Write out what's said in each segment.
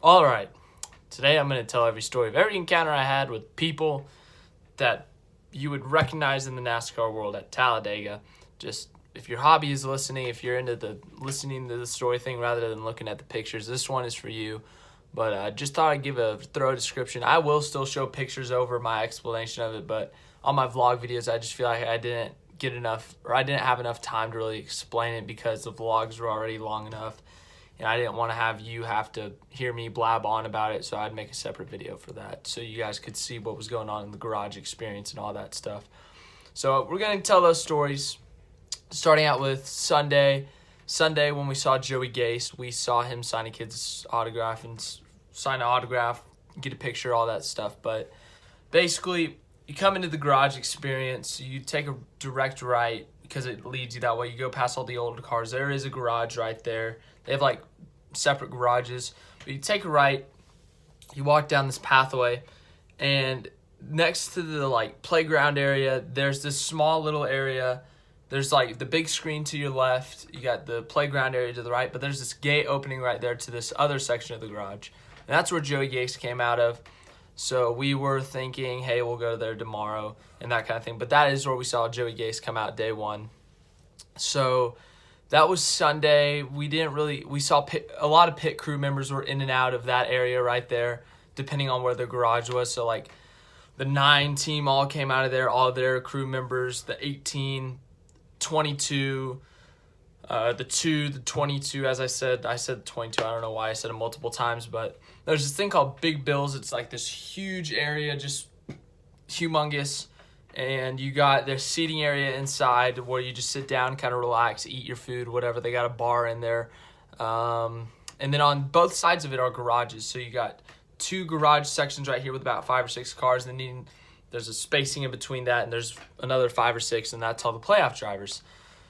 All right, today I'm going to tell every story of every encounter I had with people that you would recognize in the NASCAR world at Talladega. Just if your hobby is listening, if you're into the listening to the story thing rather than looking at the pictures, this one is for you. But I just thought I'd give a thorough description. I will still show pictures over my explanation of it, but on my vlog videos, I just feel like I didn't get enough, or I didn't have enough time to really explain it because the vlogs were already long enough. And I didn't want to have you have to hear me blab on about it, so I'd make a separate video for that so you guys could see what was going on in the garage experience and all that stuff. So we're going to tell those stories, starting out with Sunday. Sunday, when we saw Joey Gase, we saw him sign a kid's autograph and sign an autograph, get a picture, all that stuff. But basically, you come into the garage experience, you take a direct right because it leads you that way. You go past all the older cars. There is a garage right there. They have like separate garages. But you take a right, you walk down this pathway, and next to the like playground area, there's this small little area. There's like the big screen to your left. You got the playground area to the right, but there's this gate opening right there to this other section of the garage. And that's where Joey Gase came out of. So we were thinking, hey, we'll go there tomorrow and that kind of thing. But that is where we saw Joey Gase come out day one. So that was Sunday. We saw a lot of pit crew members were in and out of that area right there, depending on where the garage was. So like the 9 team all came out of there, all their crew members, the 18, 22, the 2, the 22, as I said 22. I don't know why I said it multiple times, but there's this thing called Big Bills. It's like this huge area, just humongous. And you got their seating area inside where you just sit down, kind of relax, eat your food, whatever. They got a bar in there. And then on both sides of it are garages. So you got 2 garage sections right here with about 5 or 6 cars. And then there's a spacing in between that, and there's another 5 or 6, and that's all the playoff drivers.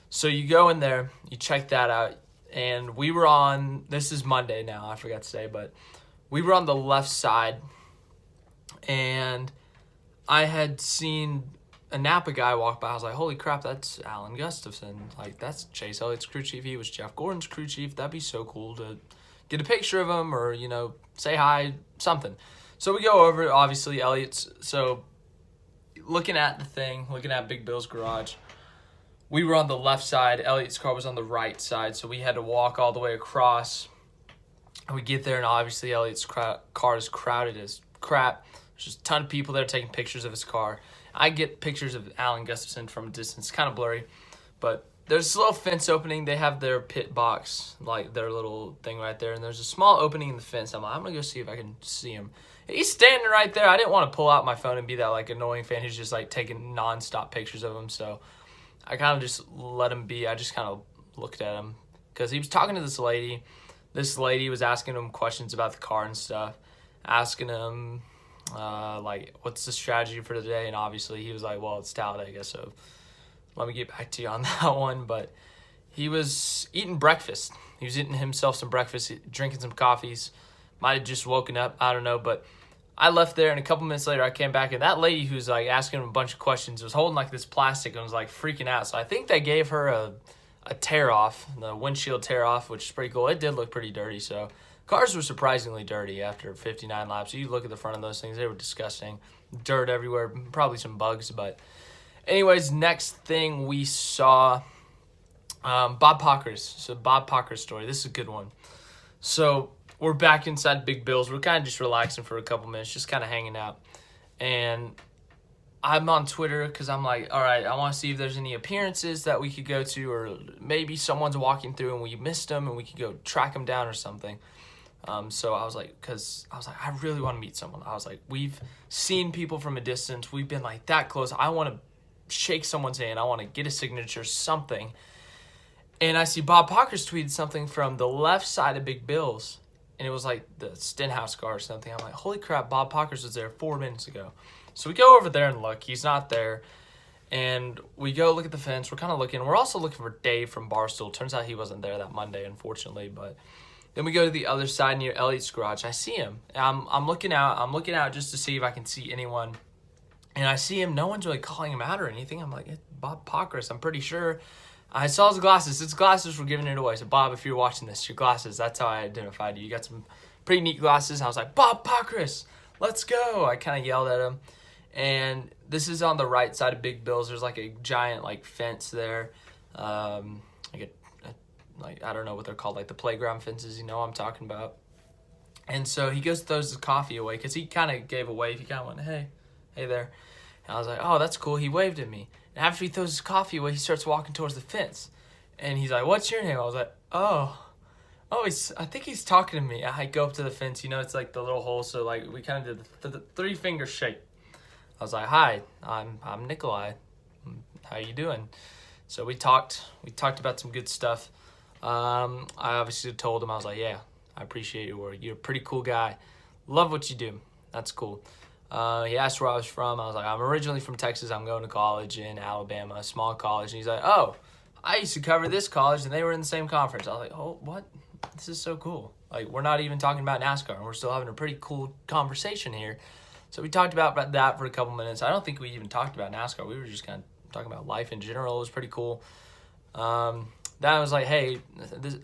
So you go in there, you check that out. And we were on, this is Monday now, I forgot to say, but we were on the left side. And I had seen a Napa guy walk by. I was like, holy crap, that's Alan Gustafson. Like, that's Chase Elliott's crew chief. He was Jeff Gordon's crew chief. That'd be so cool to get a picture of him or, say hi, something. So we go over, obviously, Elliott's. So looking at the thing, looking at Big Bill's garage, we were on the left side. Elliott's car was on the right side. So we had to walk all the way across. And we get there, and obviously Elliott's car is crowded as crap. There's just a ton of people there taking pictures of his car. I get pictures of Alan Gustafson from a distance, kind of blurry, but there's this little fence opening. They have their pit box, like their little thing right there, and there's a small opening in the fence. I'm going to go see if I can see him. He's standing right there. I didn't want to pull out my phone and be that like annoying fan who's just like taking nonstop pictures of him, so I kind of just let him be. I just kind of looked at him because he was talking to this lady. This lady was asking him questions about the car and stuff, asking him like, what's the strategy for today? And obviously he was like, well, it's Talladega, so let me get back to you on that one. But he was eating breakfast. He was eating himself some breakfast, drinking some coffees. Might have just woken up, I don't know. But I left there, and a couple minutes later I came back, and that lady who's like asking him a bunch of questions was holding like this plastic and was like freaking out. So I think they gave her a tear off, the windshield tear off, which is pretty cool. It did look pretty dirty, so cars were surprisingly dirty after 59 laps. You look at the front of those things, they were disgusting. Dirt everywhere, probably some bugs. But anyways, next thing we saw, Bob Pockrass. So Bob Pockrass' story. This is a good one. So we're back inside Big Bill's. We're kind of just relaxing for a couple minutes, just kind of hanging out. And I'm on Twitter because I'm like, all right, I want to see if there's any appearances that we could go to, or maybe someone's walking through and we missed them and we could go track them down or something. So I was like, I really want to meet someone. I was like, we've seen people from a distance. We've been like that close. I want to shake someone's hand. I want to get a signature, something. And I see Bob Pockrass tweeted something from the left side of Big Bill's, and it was like the Stenhouse car or something. I'm like, holy crap, Bob Pockrass was there 4 minutes ago. So we go over there and look. He's not there. And we go look at the fence. We're kind of looking. We're also looking for Dave from Barstool. Turns out he wasn't there that Monday, unfortunately, but then we go to the other side near Elliott's garage. I see him. I'm looking out. I'm looking out just to see if I can see anyone. And I see him. No one's really calling him out or anything. I'm like, it's Bob Pockrass. I'm pretty sure. I saw his glasses. His glasses were giving it away. So, Bob, if you're watching this, your glasses, that's how I identified you. You got some pretty neat glasses. I was like, Bob Pockris, let's go. I kind of yelled at him. And this is on the right side of Big Bill's. There's like a giant like fence there. Like I don't know what they're called, like the playground fences, you know what I'm talking about. And so he goes, throws his coffee away, because he kind of gave a wave. He kind of went, hey there. And I was like, oh, that's cool. He waved at me. And after he throws his coffee away, he starts walking towards the fence. And he's like, what's your name? I was like, I think he's talking to me. I go up to the fence. You know, it's like the little hole. So like we kind of did the three-finger shape. I was like, hi, I'm Nikolai. How you doing? So we talked about some good stuff. I obviously told him, I was like, yeah, I appreciate your work. You're a pretty cool guy. Love what you do. That's cool. He asked where I was from. I was like, I'm originally from Texas. I'm going to college in Alabama, a small college. And he's like, oh, I used to cover this college, and they were in the same conference. I was like, oh, what? This is so cool. Like, we're not even talking about NASCAR, and we're still having a pretty cool conversation here. So we talked about that for a couple minutes. I don't think we even talked about NASCAR. We were just kind of talking about life in general. It was pretty cool. Then I was like, hey, this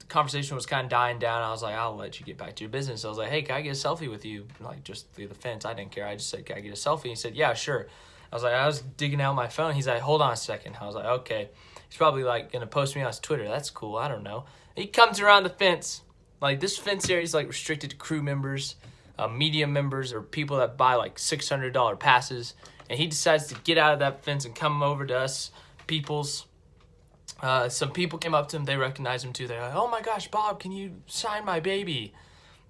conversation was kind of dying down. I was like, I'll let you get back to your business. I was like, hey, can I get a selfie with you? Like, just through the fence. I didn't care. I just said, can I get a selfie? He said, yeah, sure. I was like, I was digging out my phone. He's like, hold on a second. I was like, okay. He's probably like going to post me on his Twitter. That's cool. I don't know. He comes around the fence. Like, this fence area is like restricted to crew members, media members, or people that buy like $600 passes. And he decides to get out of that fence and come over to us peoples. Some people came up to him. They recognized him too. They're like, oh my gosh, Bob, can you sign my baby?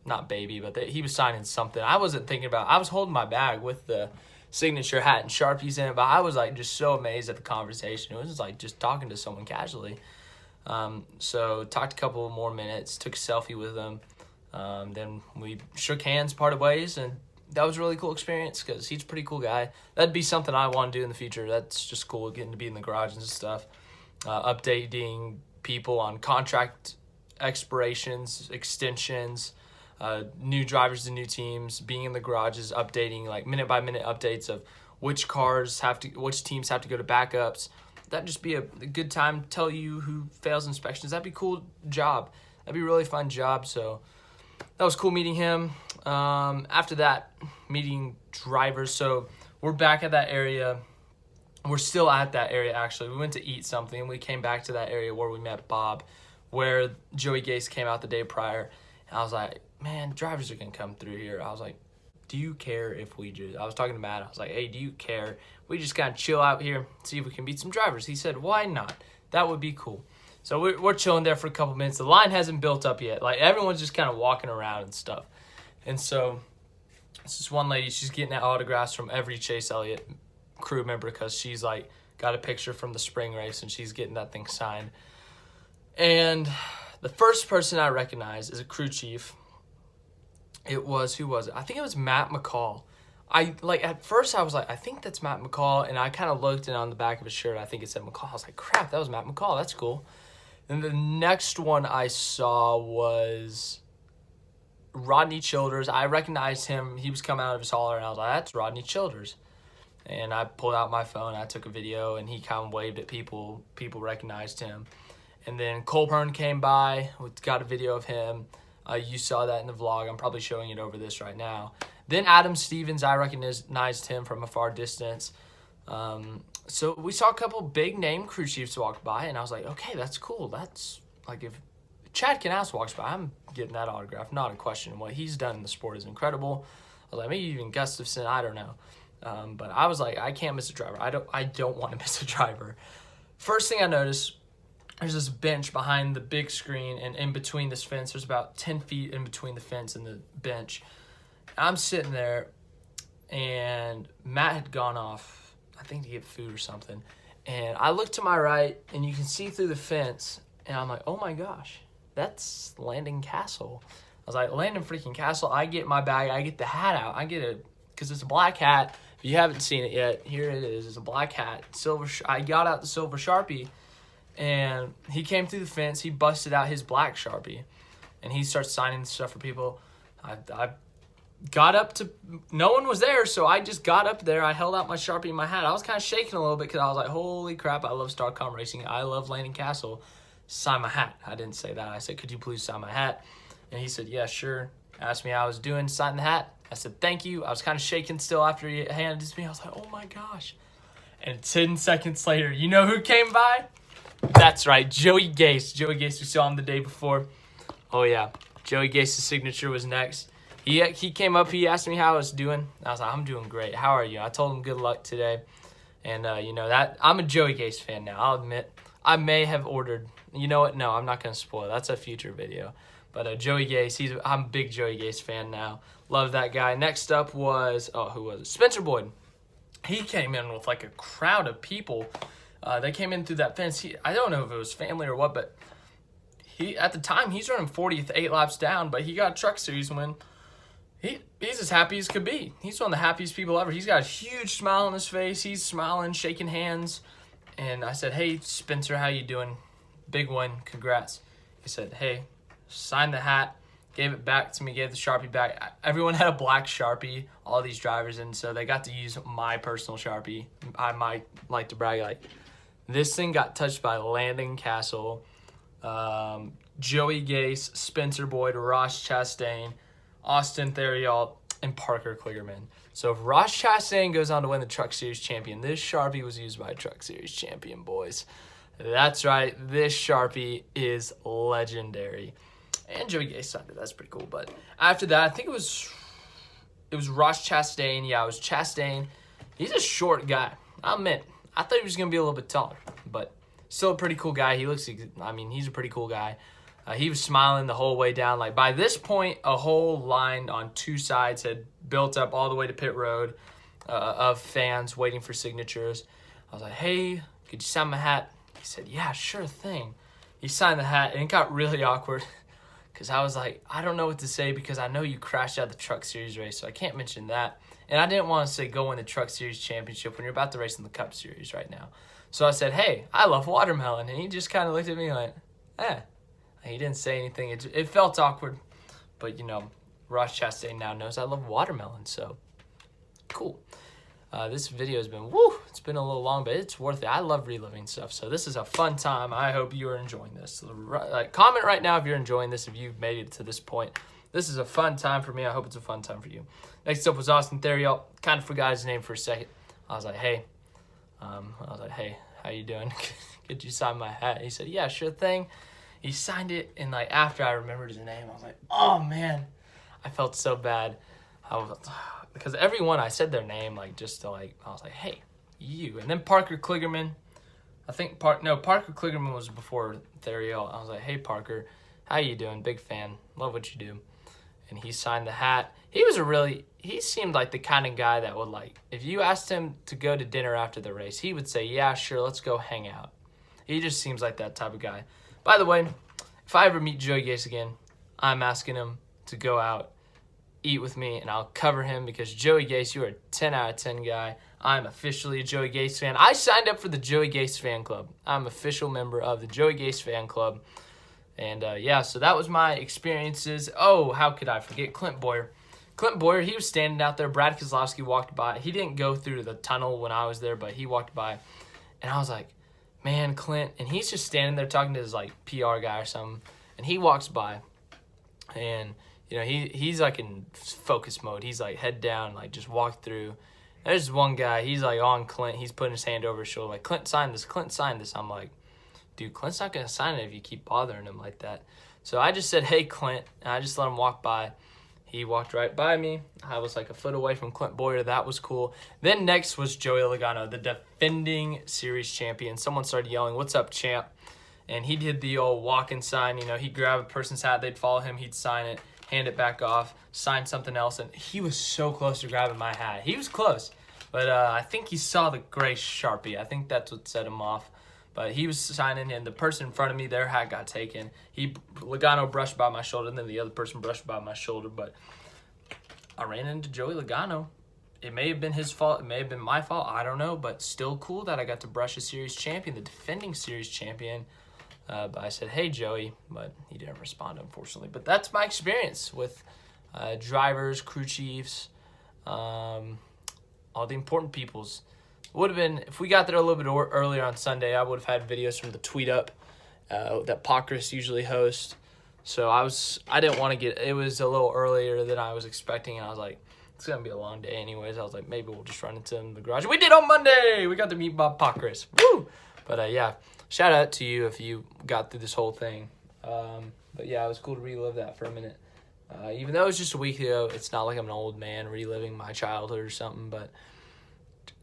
Not baby, but he was signing something. I wasn't thinking about it. I was holding my bag with the signature hat and Sharpies in it, but I was like just so amazed at the conversation. It was just like just talking to someone casually. So talked a couple more minutes, took a selfie with them. Then we shook hands, parted ways, and that was a really cool experience because he's a pretty cool guy. That'd be something I want to do in the future. That's just cool, getting to be in the garage and stuff. Updating people on contract expirations, extensions, new drivers to new teams, being in the garages, updating like minute by minute updates of which teams have to go to backups. That'd just be a good time to tell you who fails inspections. That'd be a cool job. That'd be a really fun job. So that was cool meeting him. After that, meeting drivers. So we're back at that area. We're still at that area, actually. We went to eat something, and we came back to that area where we met Bob, where Joey Gase came out the day prior. And I was like, man, drivers are going to come through here. I was like, do you care if I was talking to Matt. I was like, hey, do you care? We just kind of chill out here, see if we can beat some drivers. He said, why not? That would be cool. So we're chilling there for a couple minutes. The line hasn't built up yet. Like, everyone's just kind of walking around and stuff. And so this is one lady. She's getting autographs from every Chase Elliott crew member because she's like got a picture from the spring race and she's getting that thing signed. And the first person I recognized is a crew chief. Who was it? I think it was Matt McCall. At first I was like, I think that's Matt McCall, and I kind of looked, and on the back of his shirt I think it said McCall. I was like, crap, that was Matt McCall. That's cool. And the next one I saw was Rodney Childers. I recognized him. He was coming out of his hauler, and I was like, that's Rodney Childers. And I pulled out my phone, I took a video, and he kind of waved at people. People recognized him. And then Colburn came by, got a video of him. You saw that in the vlog. I'm probably showing it over this right now. Then Adam Stevens, I recognized him from a far distance. So we saw a couple big name crew chiefs walk by, and I was like, okay, that's cool. That's like, if Chad Canals walks by, I'm getting that autograph. Not a question. What he's done in the sport is incredible. I was like, maybe even Gustafson, I don't know. But I was like, I can't miss a driver. I don't want to miss a driver. First thing I noticed, there's this bench behind the big screen, and in between this fence, there's about 10 feet in between the fence and the bench. I'm sitting there, and Matt had gone off, I think to get food or something. And I look to my right, and you can see through the fence, and I'm like, oh my gosh, that's Landon Castle. I was like, Landon freaking Castle. I get my bag, I get the hat out. Because it's a black hat. If you haven't seen it yet, here it is. It's a black hat. I got out the silver Sharpie, and he came through the fence. He busted out his black Sharpie, and he starts signing stuff for people. I got up to, no one was there, so I just got up there. I held out my Sharpie in my hat. I was kind of shaking a little bit because I was like, holy crap, I love StarCom Racing. I love Landon Castle. Sign my hat. I didn't say that. I said, could you please sign my hat? And he said, yeah, sure. asked me how I was doing, signed the hat. I said, thank you. I was kind of shaking still after he handed it to me. I was like, oh my gosh. And 10 seconds later, you know who came by? That's right, Joey Gase. Joey Gase, we saw him the day before. Oh yeah, Joey Gase's signature was next. He came up, he asked me how I was doing. I was like, I'm doing great. How are you? I told him good luck today. And you know that I'm a Joey Gase fan now. I'll admit I may have ordered. You know what? No, I'm not gonna spoil. That's a future video. But Joey Gase, I'm a big Joey Gase fan now. Love that guy. Next up was who was it? Spencer Boyd. He came in with like a crowd of people. They came in through that fence. I don't know if it was family or what, but at the time he's running 40th, 8 laps down, but he got a Truck Series win. He's as happy as could be. He's one of the happiest people ever. He's got a huge smile on his face. He's smiling, shaking hands. And I said, hey, Spencer, how you doing? Big win. Congrats. He said, hey, signed the hat, gave it back to me, gave the Sharpie back. Everyone had a black Sharpie, all these drivers, and so they got to use my personal Sharpie. I might like to brag, like, this thing got touched by Landon Castle, Joey Gase, Spencer Boyd, Ross Chastain, Austin Theriault, and Parker Kligerman. So if Ross Chastain goes on to win the Truck Series champion, this Sharpie was used by a Truck Series champion, boys. That's right, this Sharpie is legendary. And Joey Gase signed it. That's pretty cool. But after that, I think it was Ross Chastain. Yeah, it was Chastain. He's a short guy. I'll admit. I thought he was going to be a little bit taller, but still a pretty cool guy. He's a pretty cool guy. He was smiling the whole way down. Like, by this point, a whole line on 2 sides had built up all the way to pit road of fans waiting for signatures. I was like, hey, could you sign my hat? He said, yeah, sure thing. He signed the hat, and it got really awkward because I was like, I don't know what to say because I know you crashed out the Truck Series race, so I can't mention that. And I didn't want to say go win the Truck Series championship when you're about to race in the Cup Series right now. So I said, hey, I love watermelon. And he just kind of looked at me like, eh. He didn't say anything. It felt awkward. But, you know, Ross Chastain now knows I love watermelon. So, cool. This video has been, it's been a little long, but it's worth it. I love reliving stuff. So this is a fun time. I hope you are enjoying this. Comment right now if you're enjoying this, if you've made it to this point. This is a fun time for me. I hope it's a fun time for you. Next up was Austin Theriault. Kind of forgot his name for a second. I was like, hey, how you doing? Could you sign my hat? He said, yeah, sure thing. He signed it, and like after I remembered his name, I was like, oh man, I felt so bad. Because everyone, I said their name, like just to like, I was like, hey, you. And then Parker Kligerman, Parker Kligerman was before Theriault. I was like, hey Parker, how you doing? Big fan, love what you do. And he signed the hat. He seemed like the kind of guy that would like, if you asked him to go to dinner after the race, he would say, yeah, sure, let's go hang out. He just seems like that type of guy. By the way, if I ever meet Joey Gase again, I'm asking him to go out, eat with me, and I'll cover him because Joey Gase, you are a 10 out of 10 guy. I'm officially a Joey Gase fan. I signed up for the Joey Gase fan club. I'm an official member of the Joey Gase fan club. And yeah, so that was my experiences. Oh, how could I forget Clint Boyer? Clint Boyer, he was standing out there. Brad Keselowski walked by. He didn't go through the tunnel when I was there, but he walked by. And I was like, man, Clint. And he's just standing there talking to his like PR guy or something. And he walks by. And, you know, he's like in focus mode. He's like head down, like just walked through. There's one guy, he's like on Clint. He's putting his hand over his shoulder like, Clint, sign this. Clint, sign this. I'm like, dude, Clint's not going to sign it if you keep bothering him like that. So I just said, hey, Clint. And I just let him walk by. He walked right by me. I was like a foot away from Clint Boyer. That was cool. Then next was Joey Logano, the defending series champion. Someone started yelling, what's up, champ? And he did the old walk-in sign. You know, he'd grab a person's hat. They'd follow him. He'd sign it, hand it back off, sign something else. And he was so close to grabbing my hat. He was close. But I think he saw the gray Sharpie. I think that's what set him off. But he was signing, and the person in front of me, their hat got taken. Logano brushed by my shoulder, and then the other person brushed by my shoulder. But I ran into Joey Logano. It may have been his fault. It may have been my fault. I don't know. But still cool that I got to brush a series champion, the defending series champion. But I said, hey, Joey. But he didn't respond, unfortunately. But that's my experience with drivers, crew chiefs, all the important peoples. Would have been, if we got there a little bit earlier on Sunday, I would have had videos from the Tweet Up that Pockrass usually hosts. So I didn't want to it was a little earlier than I was expecting, and I was like, it's going to be a long day anyways. I was like, maybe we'll just run into him in the garage. We did on Monday. We got to meet Bob Pockris. Woo! But yeah, shout out to you if you got through this whole thing. But yeah, it was cool to relive that for a minute. Even though it was just a week ago, it's not like I'm an old man reliving my childhood or something, but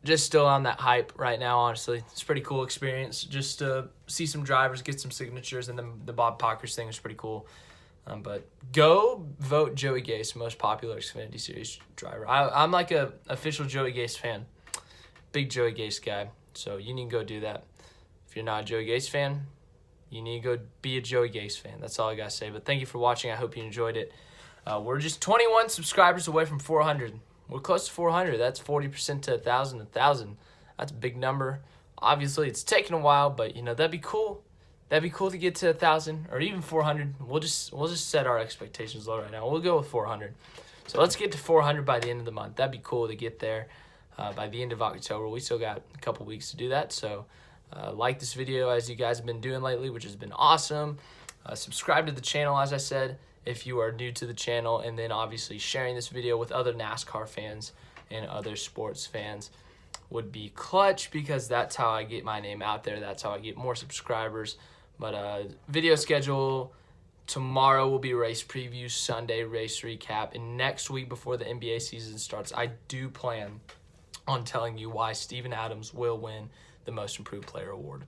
just still on that hype right now, honestly. It's a pretty cool experience just to see some drivers, get some signatures, and then the Bob Pockris thing was pretty cool. But go vote Joey Gase most popular Xfinity Series driver. I'm like a official Joey Gase fan. Big Joey Gase guy. So you need to go do that. If you're not a Joey Gase fan, you need to go be a Joey Gase fan. That's all I got to say. But thank you for watching. I hope you enjoyed it. We're just 21 subscribers away from 400. We're close to 400. That's 40% to 1,000. 1,000. That's a big number. Obviously, it's taken a while, but that'd be cool. That'd be cool to get to 1,000 or even 400. We'll just set our expectations low right now. We'll go with 400. So let's get to 400 by the end of the month. That'd be cool to get there by the end of October. We still got a couple weeks to do that. So like this video as you guys have been doing lately, which has been awesome. Subscribe to the channel, as I said, if you are new to the channel, and then obviously sharing this video with other NASCAR fans and other sports fans would be clutch, because that's how I get my name out there. That's how I get more subscribers. But video schedule, tomorrow will be race preview, Sunday race recap, and next week before the NBA season starts, I do plan on telling you why Steven Adams will win the Most Improved Player award.